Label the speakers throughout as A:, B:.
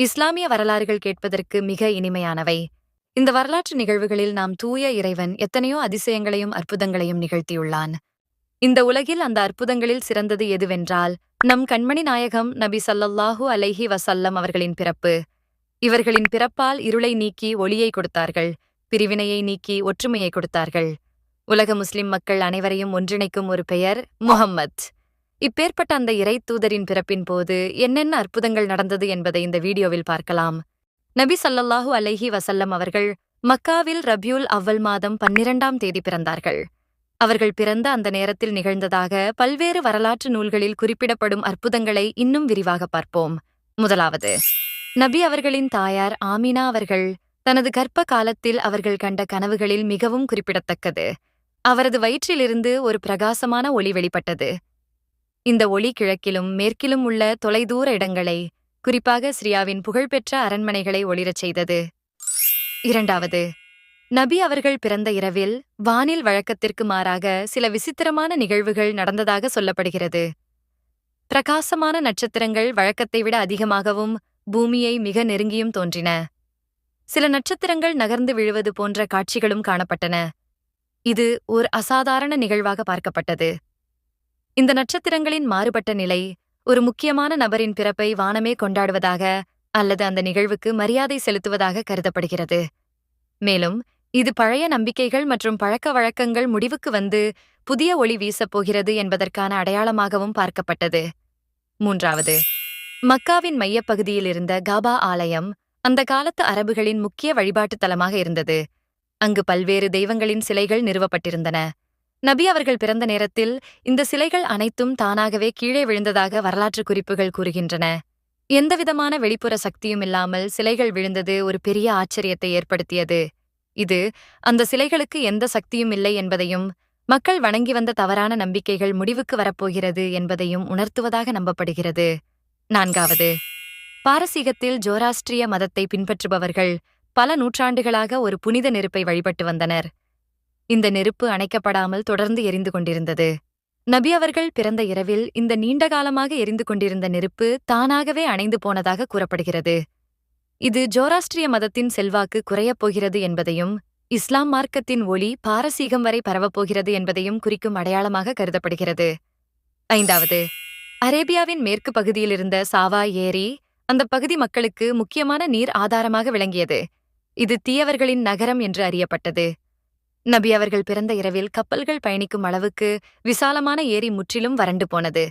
A: இஸ்லாமிய வரலாறுகள் கேட்பதற்கு மிக இனிமையானவை. இந்த வரலாற்று நிகழ்வுகளில் நாம் தூய இறைவன் எத்தனையோ அதிசயங்களையும் அற்புதங்களையும் நிகழ்த்தியுள்ளான். இந்த உலகில் அந்த அற்புதங்களில் சிறந்தது எதுவென்றால் நம் கண்மணி நாயகம் நபி ஸல்லல்லாஹு அலைஹி வஸல்லம் அவர்களின் பிறப்பு. இவர்களின் பிறப்பால் இருளை நீக்கி ஒளியை கொடுத்தார்கள், பிரிவினையை நீக்கி ஒற்றுமையை கொடுத்தார்கள். உலக முஸ்லிம் மக்கள் அனைவரையும் ஒன்றிணைக்கும் ஒரு பெயர் முஹம்மத். இப்பேற்பட்ட அந்த இறை தூதரின் பிறப்பின் போது என்னென்ன அற்புதங்கள் நடந்தது என்பதை இந்த வீடியோவில் பார்க்கலாம். நபி ஸல்லல்லாஹு அலைஹி வஸல்லம் அவர்கள் மக்காவில் ரபியுல் அவ்வல் மாதம் 12ஆம் தேதி பிறந்தார்கள். அவர்கள் பிறந்த அந்த நேரத்தில் நிகழ்ந்ததாக பல்வேறு வரலாற்று நூல்களில் குறிப்பிடப்படும் அற்புதங்களை இன்னும் விரிவாக பார்ப்போம். முதலாவது, நபி அவர்களின் தாயார் ஆமினா அவர்கள் தனது கர்ப்ப காலத்தில் அவர்கள் கண்ட கனவுகளில் மிகவும் குறிப்பிடத்தக்கது. அவரது வயிற்றிலிருந்து ஒரு பிரகாசமான ஒளி வெளிப்பட்டது. இந்த ஒளி கிழக்கிலும் மேற்கிலும் உள்ள தொலைதூர இடங்களை, குறிப்பாக சிரியாவின் புகழ்பெற்ற அரண்மனைகளை ஒளிரச் செய்தது. இரண்டாவது, நபி அவர்கள் பிறந்த இரவில் வானில் வழக்கத்திற்கு மாறாக சில விசித்திரமான நிகழ்வுகள் நடந்ததாக சொல்லப்படுகிறது. பிரகாசமான நட்சத்திரங்கள் வழக்கத்தை விட அதிகமாகவும் பூமியை மிக நெருங்கியும் தோன்றின. சில நட்சத்திரங்கள் நகர்ந்து விழுவது போன்ற காட்சிகளும் காணப்பட்டன. இது ஒரு அசாதாரண நிகழ்வாக பார்க்கப்பட்டது. இந்த நட்சத்திரங்களின் மாறுபட்ட நிலை ஒரு முக்கியமான நபரின் பிறப்பை வானமே கொண்டாடுவதாக அல்லது அந்த நிகழ்வுக்கு மரியாதை செலுத்துவதாக கருதப்படுகிறது. மேலும் இது பழைய நம்பிக்கைகள் மற்றும் பழக்க வழக்கங்கள் முடிவுக்கு வந்து புதிய ஒளி வீசப் போகிறது என்பதற்கான அடையாளமாகவும் பார்க்கப்பட்டது. மூன்றாவது, மக்காவின் மையப்பகுதியில் இருந்த காபா ஆலயம் அந்த காலத்து அரபுகளின் முக்கிய வழிபாட்டுத் தலமாக இருந்தது. அங்கு பல்வேறு தெய்வங்களின் சிலைகள் நிறுவப்பட்டிருந்தன. நபி அவர்கள் பிறந்த நேரத்தில் இந்த சிலைகள் அனைத்தும் தானாகவே கீழே விழுந்ததாக வரலாற்று குறிப்புகள் கூறுகின்றன. எந்தவிதமான வெளிப்புற சக்தியும் இல்லாமல் சிலைகள் விழுந்தது ஒரு பெரிய ஆச்சரியத்தை ஏற்படுத்தியது. இது அந்த சிலைகளுக்கு எந்த சக்தியும் இல்லை என்பதையும், மக்கள் வணங்கி வந்த தவறான நம்பிக்கைகள் முடிவுக்கு வரப்போகிறது என்பதையும் உணர்த்துவதாக நம்பப்படுகிறது. நான்காவது, பாரசீகத்தில் ஜோராஸ்ட்ரிய மதத்தை பின்பற்றுபவர்கள் பல நூற்றாண்டுகளாக ஒரு புனித நெருப்பை வழிபட்டு வந்தனர். இந்த நெருப்பு அணைக்கப்படாமல் தொடர்ந்து எரிந்து கொண்டிருந்தது. நபி அவர்கள் பிறந்த இரவில் இந்த நீண்டகாலமாக எரிந்து கொண்டிருந்த நெருப்பு தானாகவே அணைந்து போனதாக கூறப்படுகிறது. இது ஜோராஸ்ட்ரிய மதத்தின் செல்வாக்கு குறையப் போகிறது என்பதையும், இஸ்லாம் மார்க்கத்தின் ஒளி பாரசீகம் வரை பரவப்போகிறது என்பதையும் குறிக்கும் அடையாளமாக கருதப்படுகிறது. ஐந்தாவது, அரேபியாவின் மேற்கு பகுதியில் இருந்த சாவா ஏரி அந்த பகுதி மக்களுக்கு முக்கியமான நீர் ஆதாரமாக விளங்கியது. இது தீயவர்களின் நகரம் என்று அறியப்பட்டது. நபி அவர்கள் பிறந்த இரவில் கப்பல்கள் பயணிக்கும் அளவுக்கு விசாலமான ஏரி முற்றிலும் வறண்டு போனது.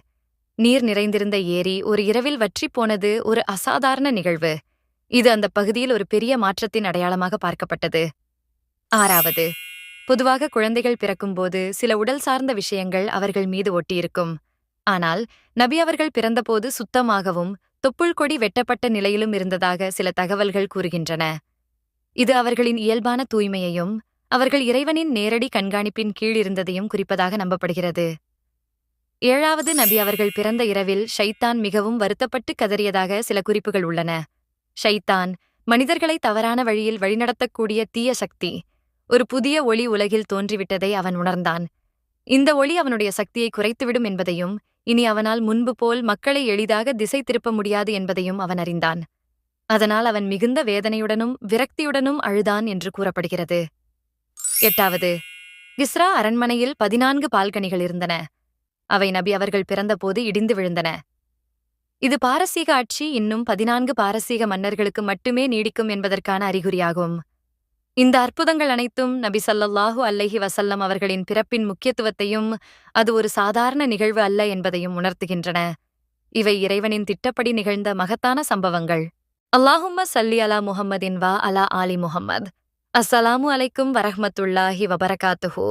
A: நீர் நிறைந்திருந்த ஏரி ஒரு இரவில் வற்றிப் போனது ஒரு அசாதாரண நிகழ்வு. இது அந்த பகுதியில் ஒரு பெரிய மாற்றத்தின் அடையாளமாக பார்க்கப்பட்டது. ஆறாவது, பொதுவாக குழந்தைகள் பிறக்கும்போது சில உடல் சார்ந்த விஷயங்கள் அவர்கள் மீது ஒட்டியிருக்கும். ஆனால் நபி அவர்கள் பிறந்தபோது சுத்தமாகவும் தொப்புள் கொடி வெட்டப்பட்ட நிலையிலும் இருந்ததாக சில தகவல்கள் கூறுகின்றன. இது அவர்களின் இயல்பான தூய்மையையும் அவர்கள் இறைவனின் நேரடி கண்காணிப்பின் கீழ் இருந்ததையும் குறிப்பதாக நம்பப்படுகிறது. ஏழாவது, நபி அவர்கள் பிறந்த இரவில் ஷைத்தான் மிகவும் வருத்தப்பட்டு கதறியதாக சில குறிப்புகள் உள்ளன. ஷைத்தான் மனிதர்களை தவறான வழியில் வழிநடத்தக்கூடிய தீய சக்தி. ஒரு புதிய ஒளி உலகில் தோன்றிவிட்டதை அவன் உணர்ந்தான். இந்த ஒளி அவனுடைய சக்தியை குறைத்துவிடும் என்பதையும், இனி அவனால் முன்பு போல் மக்களை எளிதாக திசை திருப்ப முடியாது என்பதையும் அவன் அறிந்தான். அதனால் அவன் மிகுந்த வேதனையுடனும் விரக்தியுடனும் அழுதான் என்று கூறப்படுகிறது. எட்டாவது, கிஸ்ரா அரண்மனையில் 14 பால்கனிகள் இருந்தன. அவை நபி அவர்கள் பிறந்தபோது இடிந்து விழுந்தன. இது பாரசீக ஆட்சி இன்னும் 14 பாரசீக மன்னர்களுக்கு மட்டுமே நீடிக்கும் என்பதற்கான அறிகுறியாகும். இந்த அற்புதங்கள் அனைத்தும் நபி ஸல்லல்லாஹு அலைஹி வஸல்லம் அவர்களின் பிறப்பின் முக்கியத்துவத்தையும், அது ஒரு சாதாரண நிகழ்வு அல்ல என்பதையும் உணர்த்துகின்றன. இவை இறைவனின் திட்டப்படி நிகழ்ந்த மகத்தான சம்பவங்கள். அல்லாஹும்ம ஸல்லி அலா முஹம்மதின் வா அலா ஆலி முஹம்மத். அஸ்ஸலாமு அலைக்கும் வரஹ்மத்துல்லாஹி வபரகாத்துஹு.